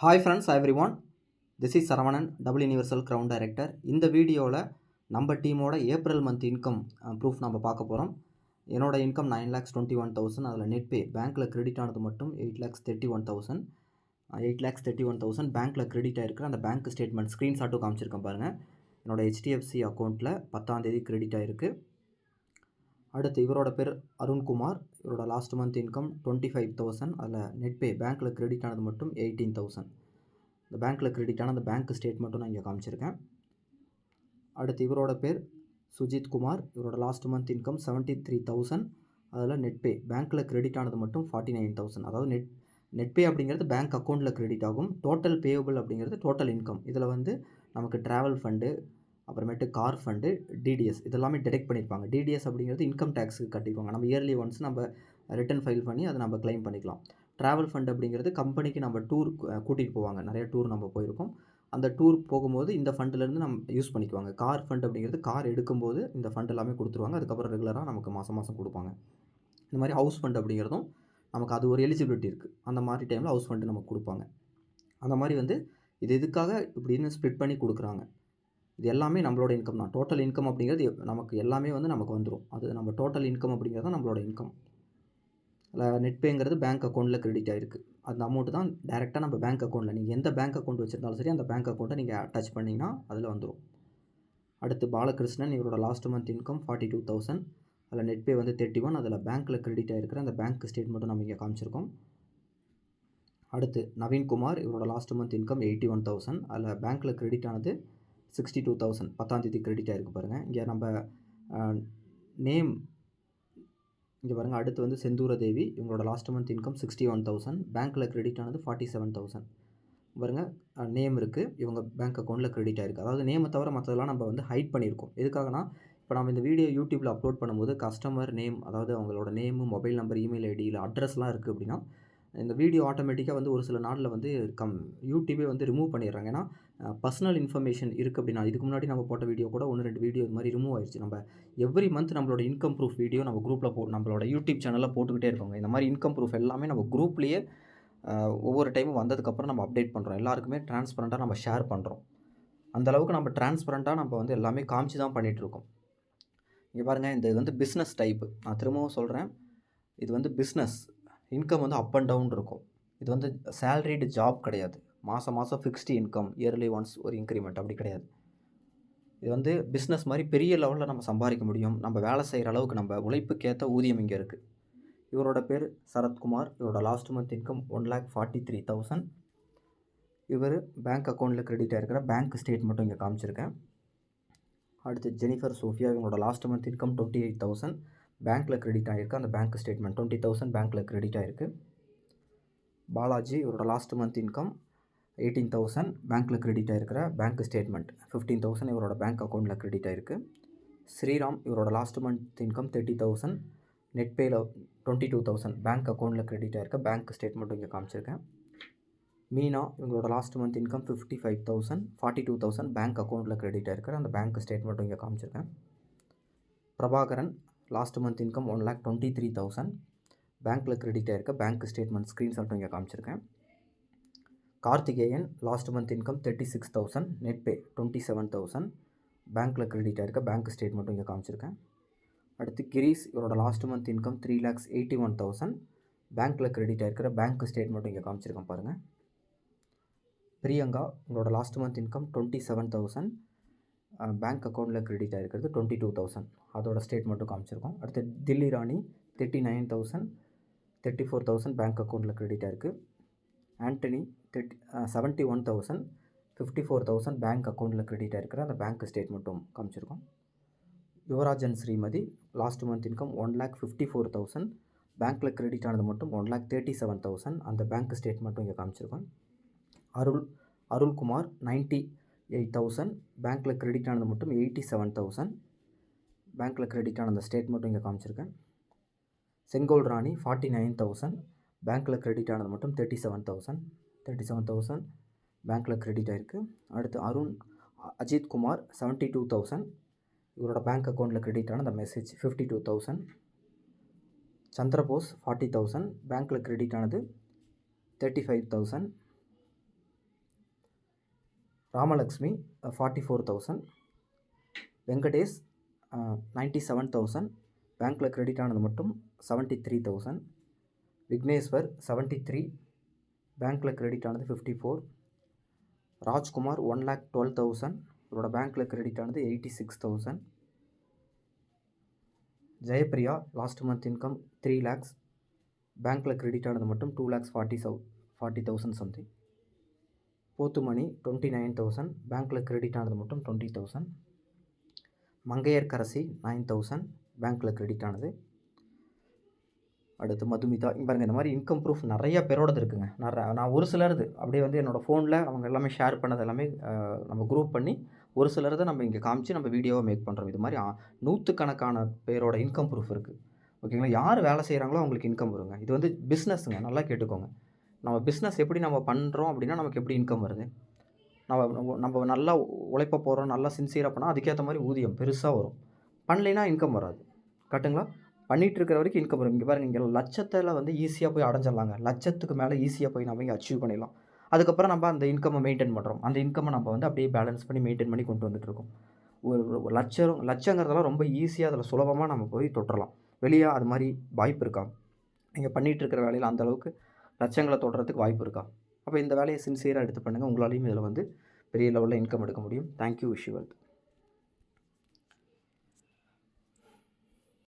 Hi friends everyone. This is Saravanan, double universal crown director. இந்த வீடியோவில் நம்ம டீமோட ஏப்ரல் மந்த் இன்கம் ப்ரூஃப் நம்ம பார்க்க போகிறோம். என்னோட இன்கம் 9,21,000. அதில் நெட் பே பேங்க்கில் கிரெடிட் ஆனது மட்டும் 8,31,000. 8,31,000 பேங்க்கில் கிரெடிட் ஆகிருக்கு. அந்த பேங்க் ஸ்டேட்மெண்ட் ஸ்க்ரீன்ஷாட்டும் காமிச்சிருக்கேன் பாருங்கள். என்னோட HDFC அக்கௌண்ட்டில் 10ஆம் தேதி கிரெடிட் ஆகிருக்கு. அடுத்து இவரோட பேர் அருண்குமார். இவரோட லாஸ்ட் மந்த் இன்கம் 25,000. அதில் நெட் பே பேங்க்கில் கிரெடிட் ஆனது மட்டும் 18,000. இந்த பேங்க்கில் கிரெடிட் ஆன அந்த பேங்க் ஸ்டேட்மெண்ட்டும் நான் இங்கே காமிச்சிருக்கேன். அடுத்து இவரோட பேர் சுஜித் குமார். இவரோட லாஸ்ட் மந்த் இன்கம் 73,000. அதில் நெட் பே பேங்க்கில் கிரெடிட் ஆனது மட்டும் 49,000. அதாவது நெட் பே அப்படிங்கிறது பேங்க் அக்கௌண்ட்டில் கிரெடிட் ஆகும். டோட்டல் பேயபிள் அப்படிங்கிறது டோட்டல் இன்கம். இதில் வந்து நமக்கு ட்ராவல் ஃபண்டு, அப்புறமேட்டு கார் ஃபண்டு, டிடிஎஸ் இதெல்லாமே டிடெக்ட் பண்ணியிருப்பாங்க. டிடிஎஸ் அப்படிங்கிறது இன்கம் டேக்ஸுக்கு கட்டிக்குவாங்க. நம்ம இயர்லி ஒன்ஸ் நம்ம ரிட்டர்ன் ஃபைல் பண்ணி அதை நம்ம கிளைம் பண்ணிக்கலாம். ட்ராவல் ஃபண்ட் அப்படிங்கிறது கம்பெனிக்கு நம்ம டூர் கூட்டிகிட்டு போவாங்க. நிறைய டூர் நம்ம போயிருக்கோம். அந்த டூர் போகும்போது இந்த ஃபண்டிலேருந்து நம்ம யூஸ் பண்ணிக்குவாங்க. கார் ஃபண்ட் அப்படிங்கிறது கார் எடுக்கும்போது இந்த ஃபண்ட் எல்லாமே கொடுத்துருவாங்க. அதுக்கப்புறம் ரெகுலராக நமக்கு மாதம் மாதம் கொடுப்பாங்க. இந்த மாதிரி ஹவுஸ் ஃபண்ட் அப்படிங்கிறதும் நமக்கு அது ஒரு எலிஜிபிலிட்டி இருக்குது. அந்த மாதிரி டைமில் ஹவுஸ் ஃபண்டு நமக்கு கொடுப்பாங்க. அந்த மாதிரி வந்து இது எதுக்காக இப்படின்னு ஸ்ப்ளிட் பண்ணி கொடுக்குறாங்க. இது எல்லாமே நம்மளோட இன்கம் தான். டோட்டல் இன்கம் அப்படிங்கிறது நமக்கு எல்லாமே வந்து நமக்கு வந்துடும். அது நம்ம டோட்டல் இன்கம் அப்படிங்கிறது தான் நம்மளோட இன்கம். நெட் பேங்கிறது பேங்க் அக்கௌண்ட்டில் கிரெடிட் ஆகிருக்கு. அந்த அமௌண்ட் தான் டேரெக்டாக நம்ம பேங்க் அக்கௌண்ட்டில் நீங்கள் எந்த பேங்க் அக்கௌண்ட் வச்சுருந்தாலும் சரி அந்த பேங்க் அக்கௌண்ட்டை நீங்கள் அட்டாச் பண்ணிங்கன்னா அதில் வந்துடும். அடுத்து பாலகிருஷ்ணன். இவரோட லாஸ்ட் மந்த் இன்கம் 42,000. அதில் நெட் பே வந்து 31. அதில் பேங்க்கில் கிரெடிட் ஆகிருக்கிற அந்த பேங்க் ஸ்டேட்மெண்ட்டும் நம்ம இங்கே காமிச்சிருக்கோம். அடுத்து நவீன்குமார். இவரோட லாஸ்ட் மந்த் இன்கம் 81,000. அதில் பேங்க்கில் கிரெடிட் ஆனது 62,000. 10ஆம் தேதி கிரெடிட் ஆகிருக்கு பாருங்கள். இங்கே நம்ம நேம் இங்கே பாருங்கள். அடுத்து வந்து செந்தூர தேவி. இவங்களோட லாஸ்ட் மந்த் இன்கம் 61,000. பேங்க்கில் கிரெடிட் ஆனது 47,000. பாருங்கள், நேம் இருக்குது. இவங்க பேங்க் அக்கௌண்ட்டில் கிரெடிட் ஆகிருக்கு. அதாவது நேமை தவிர மற்றதெல்லாம் நம்ம வந்து ஹைட் பண்ணியிருக்கோம். எதுக்காகனா இப்போ நம்ம இந்த வீடியோ யூடியூப்பில் அப்லோட் பண்ணும்போது கஸ்டமர் நேம், அதாவது அவங்களோட name, mobile number, email ID, இல்லை அட்ரஸ்லாம் இருக்குது அப்படின்னா இந்த வீடியோ ஆட்டோமேட்டிக்காக வந்து ஒரு சில நாளில் வந்து யூடியூபே வந்து ரிமூவ் பண்ணிடுறாங்க. ஏன்னா பர்சனல் இன்ஃபர்மேஷன் இருக்குது அப்படின்னா இதுக்கு முன்னாடி நம்ம போட்ட வீடியோ கூட 1-2 வீடியோ இது மாதிரி ரிமூவ் ஆயிடுச்சு. நம்ம எவ்ரி மந்த் நம்மளோட இன்கம் ப்ரூஃப் வீடியோ நம்ம குரூப்பில் நம்மளோட யூடியூப் சேனலில் போட்டுக்கிட்டே இருக்கோங்க. இந்த மாதிரி இன்கம் ப்ரூஃப் எல்லாமே நம்ம குரூப்லேயே ஒவ்வொரு டைமும் வந்ததுக்கப்புறம் நம்ம அப்டேட் பண்ணுறோம். எல்லாருக்குமே டிரான்ஸ்பரண்ட்டாக நம்ம ஷேர் பண்ணுறோம். அந்தளவுக்கு நம்ம டிரான்ஸ்பரண்ட்டாக நம்ம வந்து எல்லாமே காமிச்சு தான் பண்ணிகிட்ருக்கோம். இங்கே பாருங்கள், இந்த இது வந்து பிஸ்னஸ் டைப்பு. நான் திரும்பவும் சொல்கிறேன், இது வந்து பிஸ்னஸ். இன்கம் வந்து அப் அண்ட் டவுன் இருக்கும். இது வந்து சேலரிடு ஜாப் கிடையாது. மாதம் மாதம் ஃபிக்ஸ்டு இன்கம், இயர்லி ஒன்ஸ் ஒரு இன்க்ரிமெண்ட் அப்படி கிடையாது. இது வந்து பிஸ்னஸ் மாதிரி பெரிய லெவலில் நம்ம சம்பாதிக்க முடியும். நம்ம வேலை செய்கிற அளவுக்கு நம்ம உழைப்புக்கேற்ற ஊதியம் இங்கே இருக்குது. இவரோட பேர் சரத்குமார். இவரோட லாஸ்ட் மந்த் இன்கம் 1,43,000. இவர் பேங்க் அக்கௌண்ட்டில் கிரெடிட் ஆகிருக்கிற பேங்க் ஸ்டேட்மெண்ட்டும் இங்கே காமிச்சிருக்கேன். அடுத்து ஜெனிஃபர் சோஃபியா. இவங்களோட லாஸ்ட் மந்த் இன்கம் 28,000. பேங்க்கில் கிரெடிட் ஆகிருக்கு. அந்த பேங்க் ஸ்டேட்மெண்ட் 20,000 பேங்க்கில் கிரெடிட் ஆகிருக்கு. பாலாஜி. இவரோட லாஸ்ட் மந்த் இன்கம் 18,000. பேங்க்கில் கிரெடிட் ஆகிருக்கிற பேங்க் ஸ்டேட்மெண்ட் 15,000 இவரோட பேங்க் அக்கௌண்ட்டில் கிரெடிட் ஆகிருக்கு. ஸ்ரீராம். இவரோட லாஸ்ட் மந்த் இன்கம் 30,000. நெட் பேயில் 22,000 பேங்க் அக்கௌண்ட்டில் கிரெடிட் ஆகிருக்க பேங்க் ஸ்டேட்மெண்ட்டும் இங்கே காமிச்சிருக்கேன். மீனா. இவங்களோட லாஸ்ட் மந்த் இன்கம் 55,000. 42,000 பேங்க் அக்கௌண்ட்டில் கிரெடிட் ஆகிருக்கிற அந்த பேங்க் ஸ்டேட்மெண்ட்டும் இங்கே காமிச்சிருக்கேன். பிரபாகரன். Last month income 1,23,000. பேங்க்கில் கிரெடிட் ஆகிருக்க பேங்க் ஸ்டேட்மெண்ட் ஸ்க்ரீன்ஷாட்டும் இங்கே காமிச்சிருக்கேன். Karthikeyan. Last month income 36,000. Net pay 27,000 பேங்க்கில் கிரெடிட் ஆகிருக்க பேங்க் ஸ்டேட்மெண்ட்டும் இங்கே காமிச்சிருக்கேன். அடுத்து கிரீஸ். இவரோட லாஸ்ட் மந்த் இன்கம் 3,81,000. பேங்க்கில் கிரெடிட் ஆகிருக்கிற பேங்க் ஸ்டேட்மெண்ட்டும் இங்கே காமிச்சிருக்கேன் பாருங்கள். பிரியங்கா. இவங்களோட லாஸ்ட் மந்த் இன்கம் 27,000. பேங்க் அக்கௌண்ட்டில் கிரெடிட் ஆகிருக்கிறது 22,000. அதோட ஸ்டேட்மெண்ட்டும் காமிச்சிருக்கோம். அடுத்து தில்லி ராணி 39,000. 34,000 பேங்க் அக்கௌண்ட்டில் கிரெடிட் ஆகிருக்கு. ஆண்டனி 71,000. 54,000 பேங்க் அக்கௌண்ட்டில் கிரெடிட் ஆகிருக்கிற அந்த பேங்க் ஸ்டேட்மெண்ட்டும் காமிச்சிருக்கோம். Yuvarajan Srimathi. Last month income 1,54,000. பேங்க்கில் கிரெடிட் ஆனது மட்டும் 1,37,000 அந்த பேங்க் ஸ்டேட்மெண்ட்டும் இங்கே காமிச்சிருக்கோம். அருள்குமார் 98,000. பேங்க்கில் கிரெடிட் ஆனது மட்டும் 87,000 பேங்க்கில் கிரெடிட் ஆன அந்த ஸ்டேட்மெண்ட்டும் இங்கே காமிச்சிருக்கேன். செங்கோல் ராணி 49,000. பேங்க்கில் கிரெடிட் ஆனது மட்டும் 37,000 பேங்க்கில் கிரெடிட் ஆகிருக்கு. அடுத்து அஜித் குமார் 72,000. இவரோட பேங்க் அக்கௌண்ட்டில் கிரெடிட் ஆன அந்த மெசேஜ் 52,000. சந்திரபோஸ் 40,000. பேங்க்கில் கிரெடிட் ஆனது 35,000. ராமலக்ஷ்மி 44,000, வெங்கடேஷ் 97,000, பேங்க்கில் கிரெடிட் ஆனது மட்டும் 73,000, விக்னேஸ்வர் 73, பேங்க்கில் கிரெடிட் ஆனது 54, ராஜ்குமார் 1,12,000, இவரோட பேங்க்கில் கிரெடிட் ஆனது 86,000, Jayapriya last month income 3 lakhs, பேங்க்கில் கிரெடிட் ஆனது மட்டும் 2,40,000 சம்திங். போத்துமணி 29,000, பேங்க்கில் கிரெடிட் ஆனது மட்டும் 20,000. மங்கையர்கரசி 9,000, பேங்க்கில் கிரெடிட் ஆனது. அடுத்து மதுமிதா. பாருங்கள், இந்த மாதிரி இன்கம் ப்ரூஃப் நிறைய பேரோடது இருக்குங்க. நான் ஒரு சிலருது அப்படியே வந்து என்னோடய ஃபோனில் அவங்க எல்லாமே ஷேர் பண்ணது எல்லாமே நம்ம குரூப் பண்ணி ஒரு சிலரதை நம்ம இங்கே காமிச்சு நம்ம வீடியோவை மேக் பண்ணுறோம். இது மாதிரி நூற்றுக்கணக்கான பேரோட இன்கம் ப்ரூஃப் இருக்குது. ஓகேங்களா? யார் வேலை செய்கிறாங்களோ அவங்களுக்கு இன்கம் வருங்க. இது வந்து பிஸ்னஸுங்க, நல்லா கேட்டுக்கோங்க. நம்ம பிஸ்னஸ் எப்படி நம்ம பண்ணுறோம் அப்படின்னா நமக்கு எப்படி இன்கம் வருது? நம்ம நல்லா உழைப்ப போகிறோம், நல்லா சின்சியராக பண்ணால் அதுக்கேற்ற மாதிரி ஊதியம் பெருசாக வரும். பண்ணலைன்னா இன்கம் வராது. கரெக்டுங்களா? பண்ணிகிட்டு இருக்கிற வரைக்கும் இன்கம் வரும். இங்கே பாருங்கள், இங்கே லட்சத்தில் வந்து ஈஸியாக போய் அடைஞ்சிடலாங்க. லட்சத்துக்கு மேலே ஈஸியாக போய் நம்ம இங்கே அச்சீவ் பண்ணிடலாம். அதுக்கப்புறம் நம்ம அந்த இன்கம்மை மெயின்டைன் பண்ணுறோம். அந்த இன்கம்மை நம்ம வந்து அப்படியே பேலன்ஸ் பண்ணி மெயின்டைன் பண்ணி கொண்டு வந்துட்டுருக்கோம். ஒரு லட்சங்கிறதெல்லாம் ரொம்ப ஈஸியாக அதில் சுலபமாக நம்ம போய் தொட்டுறலாம். வெளியே அது மாதிரி வாய்ப்பு இருக்கா? நீங்கள் பண்ணிகிட்டு இருக்கிற வேலையில் அந்தளவுக்கு லட்சங்களை தொடுறதுக்கு வாய்ப்பு இருக்கா? அப்போ இந்த வேலையை சின்சியராக எடுத்து பண்ணுங்கள். உங்களாலையும் இதில் வந்து பெரிய லெவலில் இன்கம் எடுக்க முடியும். தேங்க்யூ. Wish you wealth.